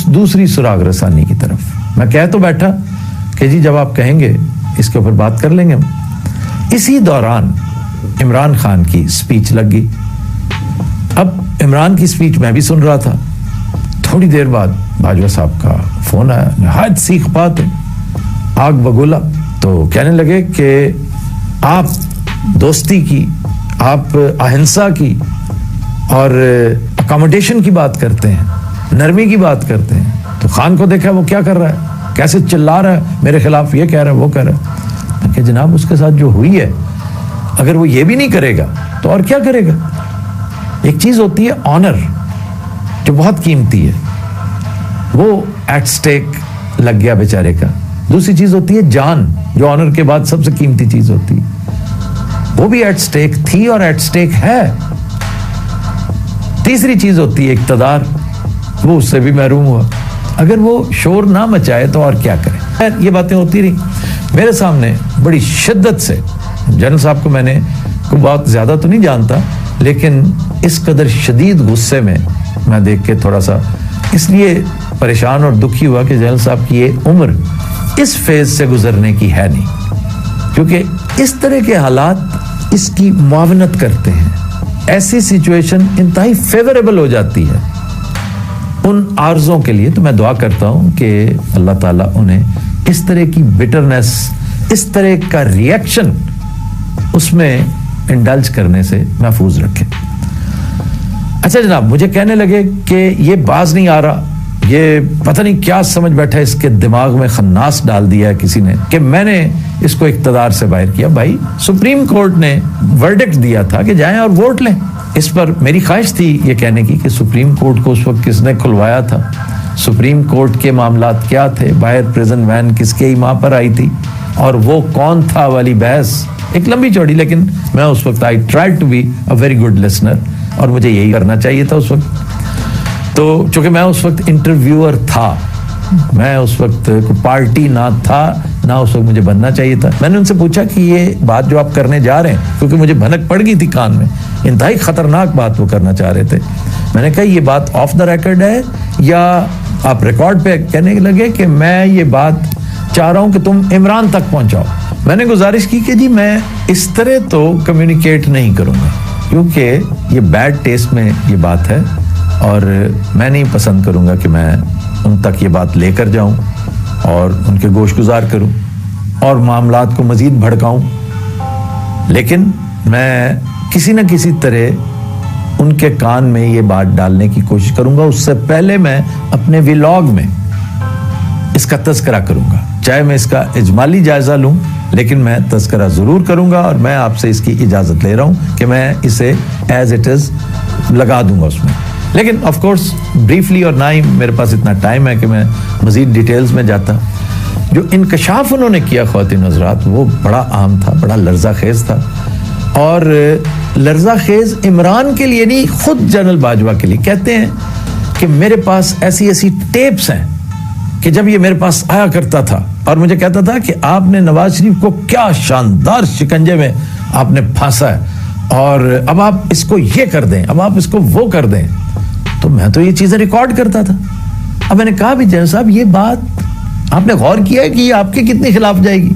दूसरी सुराग रसानी की तरफ। मैं कह तो बैठा कि जी जब आप कहेंगे इसके ऊपर बात कर लेंगे हम। इसी दौरान इमरान खान की स्पीच लग गई। अब इमरान की स्पीच मैं भी सुन रहा था। थोड़ी देर बाद बाजवा साहब का फोन आया, नहायत सीख बात है, आग बगोला। तो कहने लगे कि आप दोस्ती की, आप अहिंसा की और अकोमोडेशन की बात करते हैं, नरमी की बात करते हैं। तो खान को देखा वो क्या कर रहा है, कैसे चिल्ला रहा है मेरे खिलाफ, ये कह रहा है वो कह रहा है। मैं कहा जनाब उसके साथ जो हुई है, अगर वो ये भी नहीं करेगा तो और क्या करेगा। एक चीज होती है ऑनर जो बहुत कीमती है, वो एट स्टेक लग गया बेचारे का। दूसरी चीज होती है जान, जो ऑनर के बाद सबसे कीमती चीज होती है, वो भी एट स्टेक थी और एट स्टेक है। तीसरी चीज होती है इक्तदार, वो उससे भी महरूम हुआ। अगर वो शोर ना मचाए तो और क्या करे। ये बातें होती रही मेरे सामने बड़ी शिद्दत से। जनरल साहब को मैंने कोई बहुत ज्यादा तो नहीं जानता, लेकिन इस कदर शदीद गुस्से में मैं देख के थोड़ा सा इसलिए परेशान और दुखी हुआ कि जनरल साहब की ये उम्र इस फेज से गुजरने की है नहीं, क्योंकि इस तरह के हालात इसकी मुआवनत करते हैं। ऐसी सिचुएशन इंतहाई फेवरेबल हो जाती है उन आर्ज़ों के लिए। तो मैं दुआ करता हूं कि अल्लाह ताला उन्हें इस तरह की बिटरनेस, इस तरह का रिएक्शन उसमें इंडल्ज करने से महफूज रखे। अच्छा जनाब, मुझे कहने लगे कि ये बाज नहीं आ रहा, ये पता नहीं क्या समझ बैठा, इसके दिमाग में खन्नास डाल दिया है किसी ने कि मैंने इसको इख्तदार से बाहर किया। भाई सुप्रीम कोर्ट ने वर्डिक्ट दिया था कि जाएं और वोट लें। इस पर मेरी ख्वाहिश थी ये कहने की कि सुप्रीम कोर्ट को उस वक्त किसने खुलवाया था, सुप्रीम कोर्ट के मामलात क्या थे, बाहर प्रिजन वैन किसके ही मां पर आई थी और वो कौन था वाली बहस एक लंबी चौड़ी। लेकिन मैं उस वक्त I tried to be a very good listener और मुझे यही करना चाहिए था उस वक्त। तो चूंकि मैं उस वक्त इंटरव्यूअर था, मैं उस वक्त कोई पार्टी ना था ना उस वक्त मुझे बनना चाहिए था। मैंने उनसे पूछा कि ये बात जो आप करने जा रहे हैं, क्योंकि मुझे भनक पड़ गई थी कान में, इंतहाई खतरनाक बात वो करना चाह रहे थे। मैंने कहा ये बात ऑफ द रिकॉर्ड है या आप रिकॉर्ड पे कहने लगे कि मैं ये बात चाह रहा हूं कि तुम इमरान तक पहुंचाओ। मैंने गुजारिश की कि जी मैं इस तरह तो कम्युनिकेट नहीं करूंगा, क्योंकि ये बैड टेस्ट में ये बात है और मैं नहीं पसंद करूंगा कि मैं उन तक ये बात लेकर जाऊं और उनके गोशगुजार करूं और मामलात को मजीद भड़काऊं। लेकिन मैं किसी न किसी तरह उनके कान में ये बात डालने की कोशिश करूंगा। उससे पहले मैं अपने व्लॉग में इसका तज़किरा करूंगा, चाहे मैं इसका इजमाली जायजा लूं, लेकिन मैं तज़किरा जरूर करूंगा और मैं आपसे इसकी इजाजत ले रहा हूं कि मैं इसे एज इट इज लगा दूंगा उसमें। लेकिन ऑफ कोर्स ब्रीफली, और ना ही मेरे पास इतना टाइम है कि मैं मजीद डिटेल्स में जाता। जो इनकशाफ उन्होंने किया ख्वातीन हज़रात, वो बड़ा अहम था, बड़ा लर्जा खेज था। और लर्जा खेज इमरान के लिए नहीं, खुद जनरल बाजवा के लिए। कहते हैं कि मेरे पास ऐसी ऐसी टेप्स हैं कि जब ये मेरे पास आया करता था और मुझे कहता था कि आपने नवाज शरीफ को क्या शानदार शिकंजे में आपने फांसा है और अब आप इसको ये कर दें, अब आप इसको वो कर दें, तो मैं तो ये चीजें रिकॉर्ड करता था। अब मैंने कहा भी जनरल साहब ये बात आपने गौर किया है कि ये आपके कितने खिलाफ जाएगी?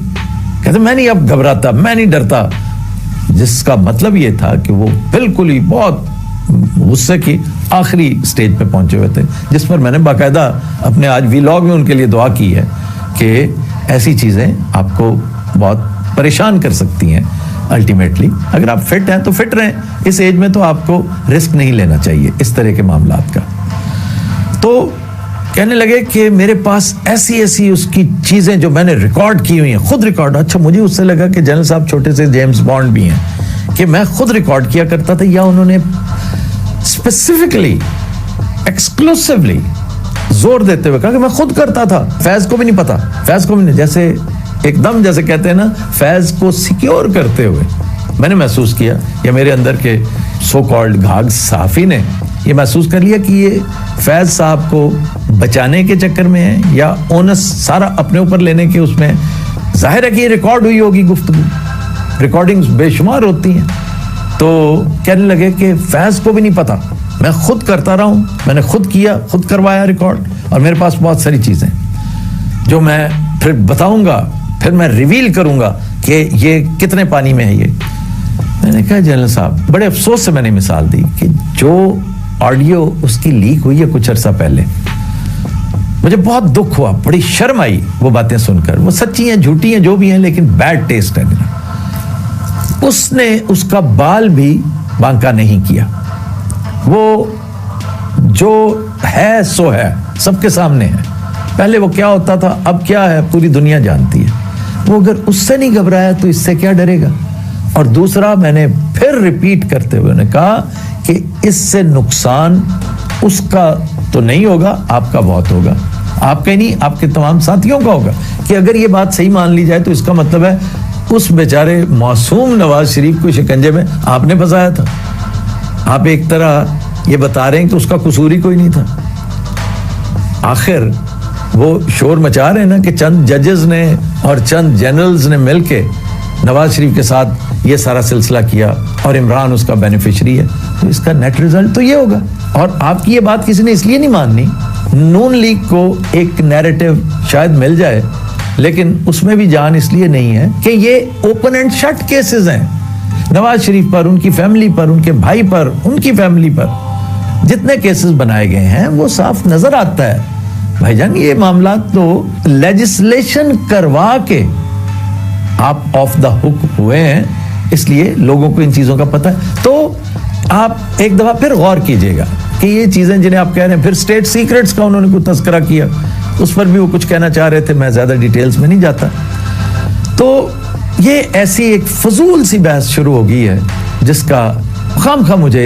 कहते मैं नहीं अब घबराता, मैं नहीं डरता। जिसका मतलब ये था कि वो बिल्कुल ही बहुत गुस्से की आखिरी स्टेज पे पहुंचे हुए थे, जिस पर मैंने बाकायदा अपने आज व्लॉग में उनके लिए दुआ की है कि ऐसी चीजें आपको बहुत परेशान कर सकती हैं। अल्टीमेटली अगर आप फिट हैं तो फिट रहें, इस एज में तो आपको रिस्क नहीं लेना चाहिए इस तरह के मामलात का। तो कहने लगे कि मेरे पास ऐसी ऐसी उसकी चीजें जो मैंने रिकॉर्ड की हुई हैं, खुद रिकॉर्ड। अच्छा, मुझे उससे लगा कि जनरल साहब छोटे से जेम्स बॉन्ड भी हैं कि मैं खुद रिकॉर्ड किया करता था, या उन्होंने स्पेसिफिकली एक्सक्लूसिवली जोर देते हुए कहा कि मैं खुद करता था, फैज को भी नहीं पता, फैज को भी नहीं। जैसे एकदम जैसे कहते हैं ना, फैज को सिक्योर करते हुए मैंने महसूस किया, या मेरे अंदर के सो कॉल्ड घाघ सहाफी ने ये महसूस कर लिया कि ये फैज साहब को बचाने के चक्कर में है या ओनस सारा अपने ऊपर लेने के उसमें। जाहिर है कि ये रिकॉर्ड हुई होगी गुफ्तगू, रिकॉर्डिंग्स बेशुमार होती हैं। तो कहने लगे कि फैज को भी नहीं पता, मैं खुद करता रहा हूं, मैंने खुद किया, खुद करवाया रिकॉर्ड, और मेरे पास बहुत सारी चीजें जो मैं फिर बताऊंगा, फिर मैं रिवील करूंगा कि ये कितने पानी में है। ये मैंने कहा जनरल साहब, बड़े अफसोस से मैंने मिसाल दी कि जो ऑडियो उसकी लीक हुई है कुछ अर्सा पहले, मुझे बहुत दुख हुआ, बड़ी शर्म आई वो बातें सुनकर। वो सच्ची हैं, झूठी हैं, जो भी हैं, लेकिन बैड टेस्ट है मेरा। उसने उसका बाल भी बांका नहीं किया। वो जो है सो है, सबके सामने है। पहले वो क्या होता था, अब क्या है, पूरी दुनिया जानती है। वो अगर उससे नहीं घबराया तो इससे क्या डरेगा। और दूसरा, मैंने फिर रिपीट करते हुए ने कहा कि इससे नुकसान उसका तो नहीं होगा, आपका बहुत होगा। आपका ही नहीं, आपके तमाम साथियों का होगा। कि अगर ये बात सही मान ली जाए तो इसका मतलब है उस बेचारे मासूम नवाज शरीफ को शिकंजे में आपने फंसाया था। आप एक तरह ये बता रहे हैं कि उसका कसूर ही कोई नहीं था। आखिर वो शोर मचा रहे हैं ना कि चंद जजेस ने और चंद जनरल्स ने मिलके नवाज शरीफ के साथ ये सारा सिलसिला किया और इमरान उसका बेनिफिशियरी है, तो इसका नेट रिजल्ट तो ये होगा। और आपकी ये बात किसी ने इसलिए नहीं माननी, नून लीग को एक नैरेटिव शायद मिल जाए, लेकिन उसमें भी जान इसलिए नहीं है कि ये ओपन एंड शट केसेस हैं। नवाज शरीफ पर, उनकी फैमिली पर, उनके भाई पर, उनकी फैमिली पर जितने केसेस बनाए गए हैं वो साफ नजर आता है भाईजान, ये मामला तो लेजिस्लेशन करवा के आप ऑफ द हुक हुए हैं, इसलिए लोगों को इन चीजों का पता है। तो आप एक दफा फिर गौर कीजिएगा कि ये चीजें जिन्हें आप कह रहे हैं, फिर स्टेट सीक्रेट्स का उन्होंने कुछ तस्करा किया, उस पर भी वो कुछ कहना चाह रहे थे, मैं ज्यादा डिटेल्स में नहीं जाता। तो ये ऐसी एक फजूल सी बहस शुरू हो गई है जिसका खामखा मुझे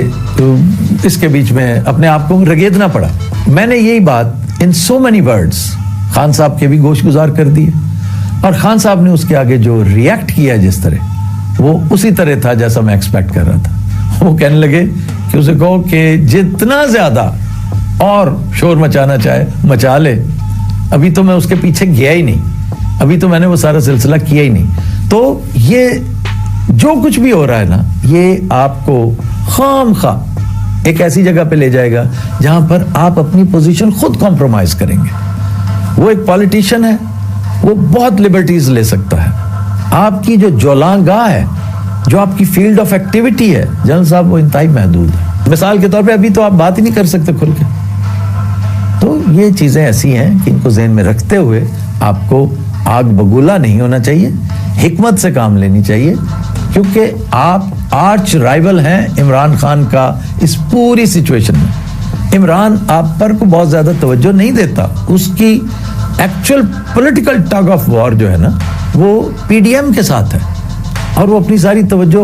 इसके बीच में अपने आप को रगेदना पड़ा। मैंने यही बात इन सो मेनी वर्ड्स खान साहब के भी गोश गुजार कर दिए, और खान साहब ने उसके आगे जो रिएक्ट किया है जिस तरह, वो उसी तरह था जैसा मैं एक्सपेक्ट कर रहा था। वो कहने लगे कि उसे कहो कि जितना ज्यादा और शोर मचाना चाहे मचा ले, अभी तो मैं उसके पीछे गया ही नहीं, अभी तो मैंने वो सारा सिलसिला किया ही नहीं। तो ये जो कुछ भी हो रहा है ना, ये आपको खामखा एक ऐसी जगह पे ले जाएगा जहां पर आप अपनी पोजीशन खुद कॉम्प्रोमाइज करेंगे। वो एक पॉलिटिशियन है, वो बहुत लिबर्टीज ले सकता है। आपकी जो ज्वालांगाह है, जो आपकी फील्ड ऑफ एक्टिविटी है जनरल साहब, वो इंतहाई महदूद है। मिसाल के तौर पे अभी तो आप बात ही नहीं कर सकते खुल के। तो ये चीजें ऐसी हैं कि इनको ज़हन में रखते हुए आपको आग बगूला नहीं होना चाहिए, हिकमत से काम लेनी चाहिए, क्योंकि आप आर्च राइवल हैं इमरान खान का इस पूरी सिचुएशन में। इमरान आप पर को बहुत ज्यादा तवज्जो नहीं देता। उसकी actual political tug of war जो है ना, वो पीडीएम के साथ है, और वो अपनी सारी तवज्जो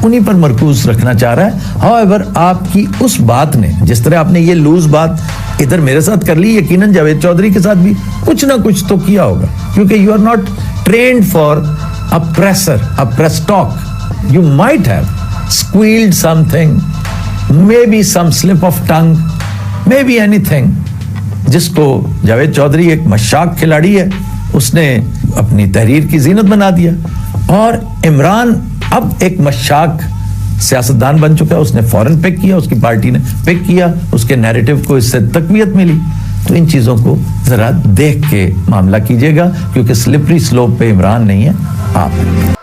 उन्हीं पर मरकूज रखना चाह रहा है। हाउएवर आपकी उस बात ने, जिस तरह आपने ये लूज बात इधर मेरे साथ कर ली, यकीनन जावेद चौधरी के साथ भी कुछ ना कुछ तो किया होगा, क्योंकि you are not trained for a presser, a press talk. You might have squealed something, maybe some slip of tongue, maybe anything, जिसको जावेद चौधरी एक मशाक खिलाड़ी है, उसने अपनी तहरीर की जीनत बना दिया। और इमरान अब एक मशाक सियासतदान बन चुका है, उसने फौरन पिक किया, उसकी पार्टी ने पिक किया, उसके नैरेटिव को इससे तकवीयत मिली। तो इन चीजों को जरा देख के मामला कीजिएगा, क्योंकि स्लिपरी स्लोप पे इमरान नहीं है, आप हैं।